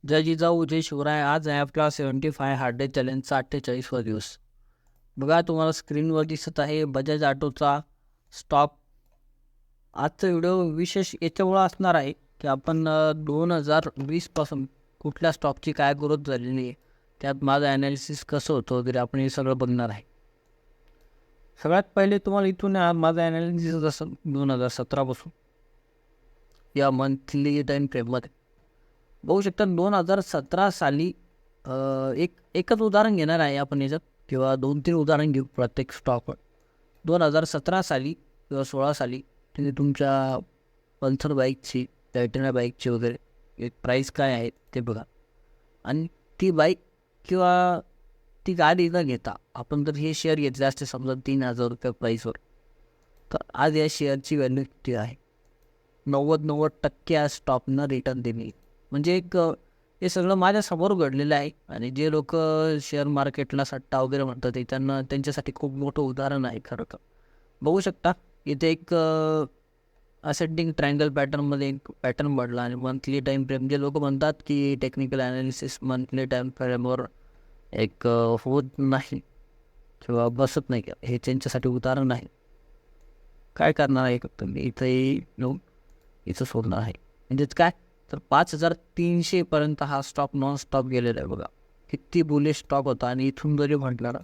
जय जिजाऊ जय शिवराय. आज आहे आपला 75 हार्ड डे चॅलेंजचा 48वा दिवस. बघा तुम्हाला स्क्रीनवर दिसत आहे बजाज ऑटोचा स्टॉक. आजचा व्हिडिओ विशेष याच्यामुळं असणार आहे की आपण 2020 पासून कुठल्या स्टॉकची काय ग्रोथ झालेली आहे, त्यात माझं ॲनालिसिस कसं होतं वगैरे आपण हे सगळं बघणार आहे. सगळ्यात पहिले तुम्हाला इथून माझं ॲनालिसिस असं 2017पासून या मंथली टाईम फ्रेममध्ये बघू शकता. 2017 साली एकच उदाहरण घेणार आहे आपण याच्यात, किंवा 2-3 उदाहरण घेऊ प्रत्येक स्टॉकवर. 2017 साली किंवा 16 साली तुम्ही तुमच्या पल्सर बाईकची, टायटना बाईकची वगैरे एक प्राईस काय आहे ते बघा. आणि ती बाईक किंवा ती गाडी न घेता आपण जर हे शेअर घेतले असते समजा 3,000 रुपये प्राईसवर, तर आज या शेअरची व्हॅल्यू किती आहे? 90% आज स्टॉकनं रिटर्न दिली. म्हणजे हे सगळं माझ्यासमोर घडलेलं आहे. आणि जे लोक शेअर मार्केटला सट्टा वगैरे म्हणतात ते त्यांच्यासाठी खूप मोठं उदाहरण आहे खरं तर. बघू शकता इथे एक असेंडिंग ट्रायंगल पॅटर्नमध्ये एक पॅटर्न पडला. आणि मंथली टाईम फ्रेम, जे लोक म्हणतात की टेक्निकल ॲनालिसिस मंथली टाईम फ्रेमवर एक होत नाही किंवा बसत नाही, हे त्यांच्यासाठी उदाहरण आहे. काय करणार आहे फक्त मी इथंही येऊन इथं सोडणार आहे. म्हणजेच काय, तर 5,300पर्यंत हा स्टॉक नॉन स्टॉप गेलेला आहे. बघा किती बुलिश स्टॉक होता. आणि इथून जरी म्हटलं ना,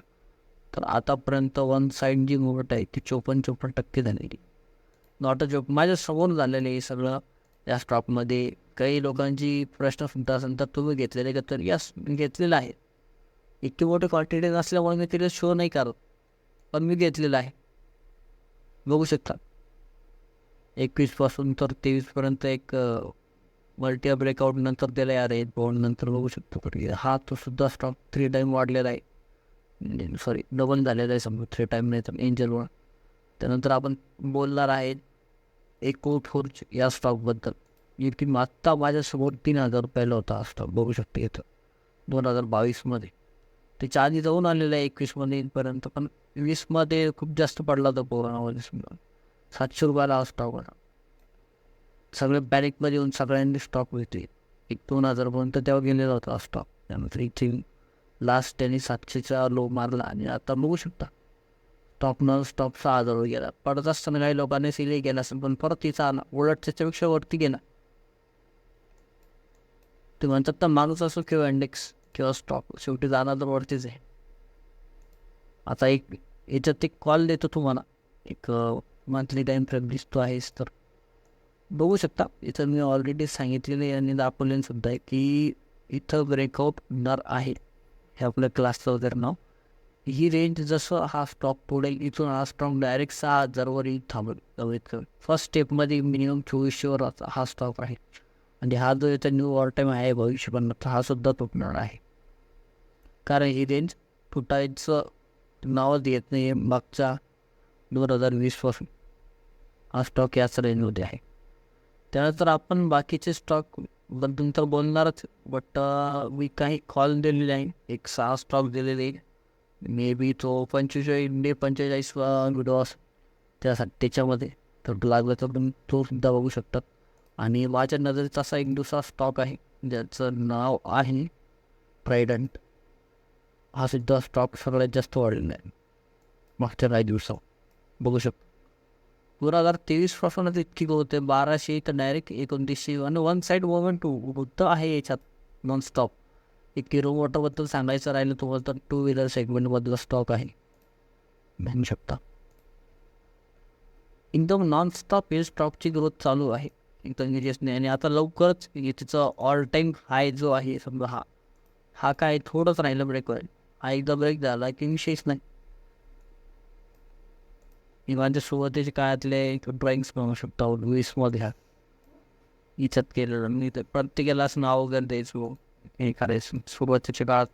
तर आतापर्यंत वन साईड जी मुवमेंट आहे ती 54% झालेली. नॉट अ जोक, माझ्यासमोर झालेलं आहे सगळं. या स्टॉकमध्ये काही लोकांची प्रश्नसुद्धा असेल तर तुम्ही घेतलेले का, तर यस मी घेतलेलं आहे. इतकी मोठी क्वांटिटी नसल्यामुळे मी तिला शो नाही करत, पण मी घेतलेलं आहे. बघू शकता 21 पासून तर 23पर्यंत एक मल्टी ब्रेकआउट नंतर त्याला यार आहे बॉन्ड नंतर बघू शकतो. पण हा तो सुद्धा स्टॉक 3 टाईम वाढलेला आहे. सॉरी, डबल झालेला आहे समजा, 3 टाईम नाही तर एंजलवर. त्यानंतर आपण बोलणार आहे एकोट फोर्च या स्टॉकबद्दल. की आत्ता माझ्यासमोर 3,000 रुपयाला होता हा स्टॉक. बघू शकते इथं 2022मध्ये. त्याच्या आधी जाऊन आलेलं आहे 21मध्ये इथपर्यंत. पण 20मध्ये खूप जास्त पडला होता कोरोनामध्ये समजा. 700 रुपयाला हा स्टॉक होता. सगळे पॅनिकमध्ये येऊन सगळ्यांनी स्टॉक विकले. 1-2 हजारपर्यंत तेव्हा गेलेला होता हा स्टॉक. त्यानंतर इथे लास्ट त्यांनी 700चा लो मारला. आणि आता बघू शकता स्टॉक न स्टॉप 6,000वर गेला. पडत असताना काही लोकांनी सिले गेला असेल, पण परत तिचा आला उलट त्याच्यापेक्षा वरती गेला. ते म्हणतात तर माणूस असो किंवा इंडेक्स किंवा स्टॉक, शेवटी जाणार तर वरतीच आहे. आता एक याच्यात एक कॉल देतो तुम्हाला. एक मंथली टाईम फ्रेम दिसतो आहेस तर बघू शकता. इथं मी ऑलरेडी सांगितलेले आणि दाखवलेलं सुद्धा आहे की इथं ब्रेकआउट होणार आहे. हे आपल्या क्लासचं वगैरे नाव. ही रेंज जसं हा स्टॉक तोडेल इथून हा स्टॉक डायरेक्ट 6,000वर थांबेल कमीत कमी. फर्स्ट स्टेपमध्ये मिनिमम 2400वर हा स्टॉक आहे. आणि हा जो याचा न्यू ऑल टाईम आहे भविष्यपणाचा, हा सुद्धा तुटणार आहे. कारण ही रेंज तुटायचं नावच येत नाही आहे. मागच्या 2020पासून हा स्टॉक याच रेंजमध्ये आहे. त्यानंतर आपण बाकीचे स्टॉक बद्दल तर बोलणारच, बट मी काही कॉल दिलेले आहे. एक 6 स्टॉक दिलेले. मे बी तो 45 व्हिडिओ असतो त्यासाठी त्याच्यामध्ये, तर लागलं तर तुम्ही तो सुद्धा बघू शकतात. आणि माझ्या नजरेत असा एक दुसरा स्टॉक आहे ज्याचं नाव आहे ट्रायडंट. हा सुद्धा स्टॉक सगळ्यात जास्त वाढलेला आहे मागच्या काही दिवसात. बघू शकतो 2023पासूनच इतकी होते 1200 तर डायरेक्ट 2900. आणि वन साईड मुवमेंट होतं आहे याच्यात नॉनस्टॉप. एक किरो मोटरबद्दल सांगायचं राहिलं तुम्हाला तर 2 व्हीलर सेगमेंटमधला स्टॉक आहे, म्हणू शकता. एकदम नॉनस्टॉप हे स्टॉकची ग्रोथ चालू आहे एकदम सिरियसली. आणि आता लवकरच तिचं ऑल टाईम हाय जो आहे समजा, हा काय थोडंच राहिलं ब्रेक होईल. हा एकदा ब्रेक झाला की विशेष नाही. मी माझ्या सुरुवातीच्या काळातले ड्रॉइंग्स बनवू शकतो 20मध्ये. हा इच्छत केलेलं मी तर प्रत्येकालाच नाव वगैरे द्यायचो. हे करायचं सुरुवातीच्या काळात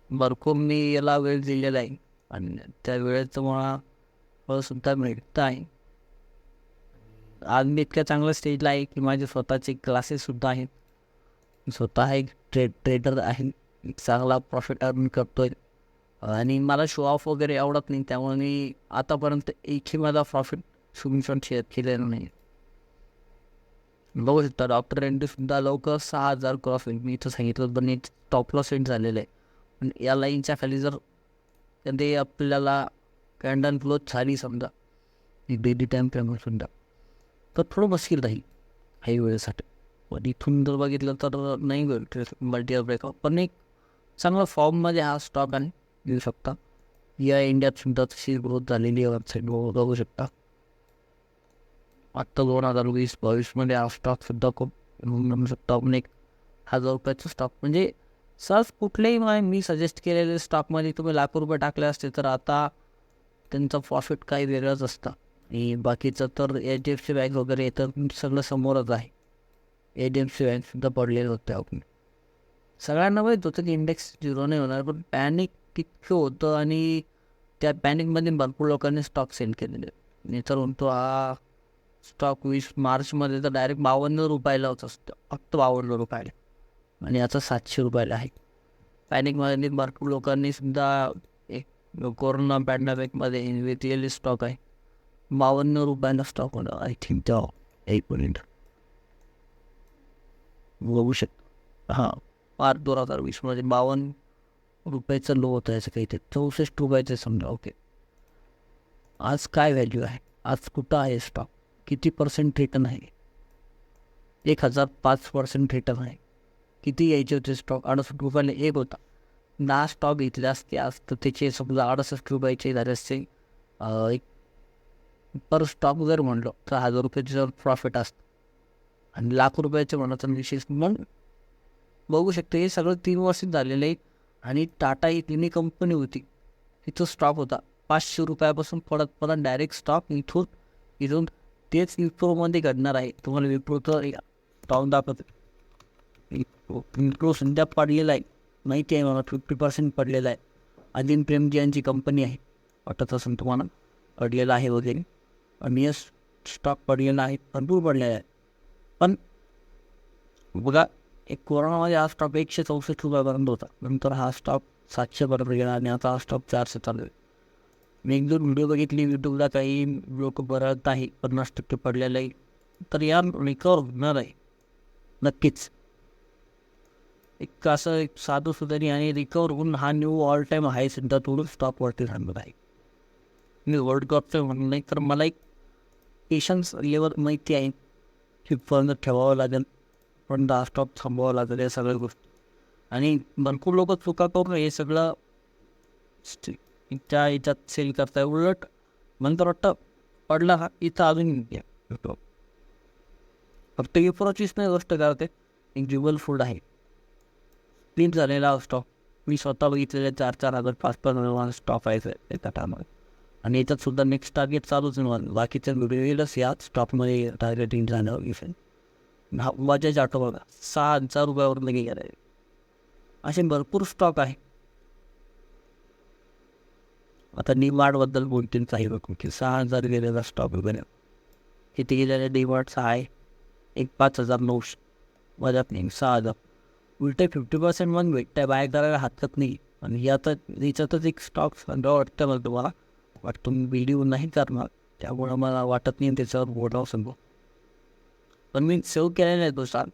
भरपूर मी याला वेळ दिलेला आहे. आणि त्या वेळेचं मला फळसुद्धा मिळतं आहे. आज मी इतक्या चांगल्या स्टेजला आहे की माझे स्वतःचे क्लासेससुद्धा आहेत. स्वतः एक ट्रेडर आहे. चांगला प्रॉफिट अर्न करतो आहे. आणि मला शो ऑफ वगैरे आवडत नाही, त्यामुळे मी आतापर्यंत एकही माझा प्रॉफिट स्क्रीनशॉट शेअर केलेला नाही. बघू शकता डॉक्टर रेड्डीसुद्धा लवकर 6,000 क्रॉस होईल. मी इथं सांगितलं पण टॉप लॉस सेट झालेलं आहे. पण या लाईनच्या खाली जर कधी आपल्याला कॅन्डल क्लोज झाली समजा डेली टाईम फ्रेमसुद्धा, तर थोडं मुश्किल राहील काही वेळेसाठी. पण इथून जर बघितलं तर नाही भेटू मल्टीपल ब्रेकआउट, पण एक चांगला फॉर्ममध्ये हा स्टॉक आहे घेऊ शकता. या इंडियात सुद्धा तशी ग्रोथ झालेली आहे. वेबसाईट बघू शकता. आत्ता 2020-22मध्ये हा स्टॉकसुद्धा खूप म्हणू शकतो आपण एक 1,000 रुपयाचा स्टॉक. म्हणजे सहज कुठलेही मी सजेस्ट केलेले स्टॉकमध्ये तुम्ही लाखो रुपये टाकले असते तर आता त्यांचं प्रॉफिट काही वेगळंच असतं. आणि बाकीचं तर HDFC बँक वगैरे तर सगळं समोरच आहे. HDFC बँकसुद्धा पडलेलं होतं आपण सगळ्यांना माहीत होतं की इंडेक्स 0 नाही होणार, पण पॅनिक कितकं होतं आणि त्या पॅनिकमध्ये भरपूर लोकांनी स्टॉक सेल केलेले. मी तर म्हणतो हा स्टॉक 20 मार्चमध्ये तर डायरेक्ट 52 रुपयाला होत असतं, फक्त 52 रुपयाला, आणि आता 700 रुपयाला आहे. पॅनिकमध्ये भरपूर लोकांनी सुद्धा एक कोरोना पॅन्डेमिकमध्ये विकलेले स्टॉक आहे. 52 रुपयाला स्टॉक होणार आय थिंक त्या 1 मिनिट बघू शकता. हां, मार्च 2020मध्ये 52 रुपयाचं लो होतं याचं काहीतरी 64 रुपयाचं समजा. ओके, आज काय व्हॅल्यू आहे? आज कुठं आहे स्टॉक? किती पर्सेंट रिटर्न आहे? 1005% रिटर्न आहे. किती यायचे होते स्टॉक? 68 रुपयाला एक होता. 10 स्टॉक घेतले असते आज तर त्याचे समजा 68 रुपयाचे झाले असते. एक पर स्टॉक जर म्हणलं तर 1,000 रुपयाचं प्रॉफिट असतं. आणि लाख रुपयाचे म्हणायचं विशेष मग बघू शकतो. हे सगळं 3 वर्षात झालेलं आहे. आणि टाटा ही तिन्ही कंपनी होती, तिथं स्टॉक होता 500 रुपयापासून परत डायरेक्ट स्टॉक इथून तेच विप्रोमध्ये घडणार आहे. तुम्हाला विप्रोचं स्टॉक दाखवतो. विप्रो सध्या पडलेला आहे, माहिती आहे मला, 50% पडलेला आहे. अदिन प्रेमजी यांची कंपनी आहे, वाटत असेल तुम्हाला, पडलेला आहे वगैरे. आणि यस, स्टॉक पडलेला आहे, भरपूर पडलेला आहे. पण बघा, एक कोरोनामध्ये हा स्टॉक 164 रुपयापर्यंत होता. नंतर हा स्टॉक 700पर्यंत गेला आणि आता हा स्टॉक 400 चालू आहे. मी 1-2 व्हिडिओ बघितली यूट्यूबला, काही लोक बरत आहे 50% पडलेलं आहे. तर या रिकवर होणार आहे नक्कीच. एक असं एक साधू सुधारी आणि रिकवर होऊन हा न्यू ऑल टाईम हाय सुद्धा थोडं स्टॉकवरती राहणार आहे. मी वर्ल्ड कपचं म्हणलं नाही तर मला एक पेशन्स लेवल माहिती आहे की पर्यंत ठेवावं लागेल, पण हा स्टॉक थांबवावं लागेल या सगळ्या गोष्टी. आणि भरपूर लोक चुका करून हे सगळं त्या याच्यात सेल करताय. उलट नंतर वाटतं पडला हा इथं अजून फक्त विप्रोचीच नाही गोष्ट करते. एक ज्युबल फूड आहे, क्लीन झालेला स्टॉक. मी स्वतः बघितलेले 4-4 हजार 5-5 हजार स्टॉक आहे एका टायमाला. आणि याच्यात सुद्धा नेक्स्ट टार्गेट चालूच नाही. बाकीच्या व्हिडिओलाच याच स्टॉकमध्ये टार्गेटिंग झालं विषय. हा बजाज ऑटो बघा 6,000 रुपयावर लगे गेला आहे. असे भरपूर स्टॉक आहे. आता डीमार्टबद्दल बोलतील काही लोक की 6,000 गेलेला स्टॉक वगैरे. किती गेलेला डीमार्टचा आहे? एक 5,900 वजात नाही 6,000. उलटे 50% मग भेटतं आहे, बाय करायला हरकत नाही. आणि आता याच्यातच एक स्टॉक समजा वाटतं मला, तुम्हाला वाटतं मी व्हिडिओ नाही करणार त्यामुळं मला वाटत नाही त्याच्यावर बोलावं समजा. पण मी सेव्ह केलेला आहे तो स्टॉक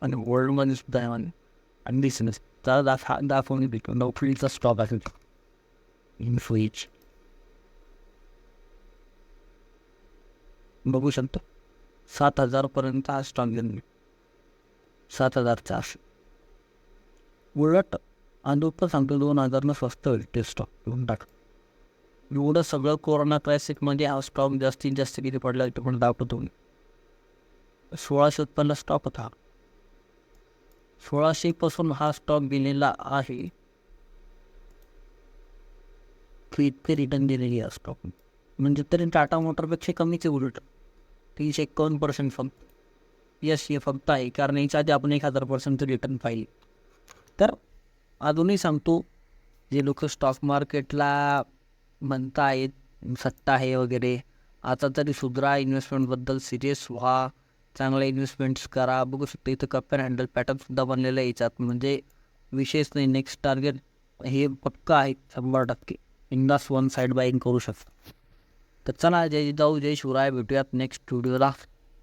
आणि वर्ल्डमध्ये सुद्धा आहे मला. आणि बिझनेस त्याला दाखवून भेटतो नोकरीचा स्टॉक असेल इन्फ्लुएज बघू शकतो. 7,000पर्यंत हा स्टॉक गेला, 7,400. उलट पण सांगतो 2,000 स्वस्त होईल ते स्टॉक घेऊन टाक. एवढं सगळं कोरोना क्रायसिसमध्ये हा स्टॉक जास्तीत जास्त किती पडला ते पण दाखवतो. 1,650 स्टॉक होता. 1,600पासून हा स्टॉक गेलेला आहे. इतके रिटर्न दिलेली आहे स्टॉक, म्हणजे तरी टाटा मोटरपेक्षा कमीच आहे. उलट 351% फक्त. यस, हे फक्त आहे कारण याच्या आधी आपण 1,000% रिटर्न पाहिजे. तर अजूनही सांगतो, जे लोक स्टॉक मार्केटला म्हणतायत सट्टा आहे वगैरे, आता तरी सुधरा, इन्व्हेस्टमेंटबद्दल सिरियस व्हा, चांगल्या इन्व्हेस्टमेंट्स करा. बघू शकतो इथं कप अँड हँडल पॅटर्नसुद्धा बनलेलं आहे याच्यात, म्हणजे विशेष नाही. नेक्स्ट टार्गेट हे पक्का आहे 100%. इंदास वन साईड बाईंग करू शकता. तर चला, जय जाऊ, जय शिवराय. भेटूयात नेक्स्ट व्हिडिओला.